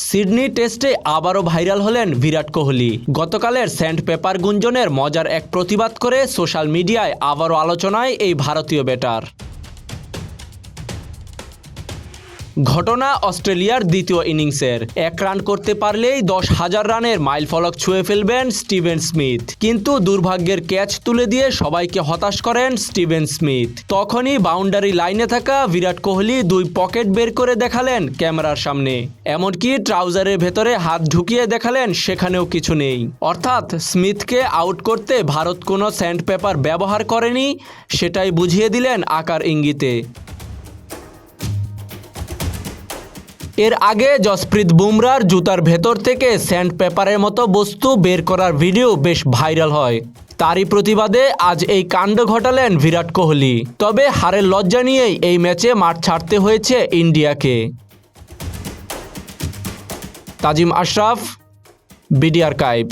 Sydney টেস্টে আবারও viral হলেন বিরাট কোহলি। গতকালের স্যান্ড পেপার গুঞ্জনের মজার এক প্রতিবাদ করে সোশ্যাল মিডিয়ায় আবারও আলোচনায় এই ভারতীয় ব্যাটার। ঘটনা অস্ট্রেলিয়ার দ্বিতীয় ইনিংসের। 1 রান করতে পারলেই 10,000 রানের মাইলফলক ছুঁয়ে ফেলবেন স্টিভেন স্মিথ, কিন্তু দুর্ভাগ্যের ক্যাচ তুলে দিয়ে সবাইকে হতাশ করেন স্টিভেন স্মিথ। তখনই বাউন্ডারি লাইনে থাকা বিরাট কোহলি 2 পকেট বের করে দেখালেন ক্যামেরার সামনে, এমনকি ট্রাউজারের ভেতরে হাত ঢুকিয়ে দেখালেন সেখানেও কিছু নেই। অর্থাৎ স্মিথকে আউট করতে ভারত কোনো স্যান্ড পেপার ব্যবহার করেনি, সেটাই বুঝিয়ে দিলেন আকার ইঙ্গিতে। এর আগে জসপ্রীত বুমরার জুতার ভেতর থেকে স্যান্ড পেপারের মতো বস্তু বের করার ভিডিও বেশ ভাইরাল হয়। তারই প্রতিবাদে আজ এই কাণ্ড ঘটালেন বিরাট কোহলি। তবে হারের লজ্জা নিয়েই এই ম্যাচে মাঠ ছাড়তে হয়েছে ইন্ডিয়াকে। তাজিম আশরাফ, বিডি আর্কাইভ।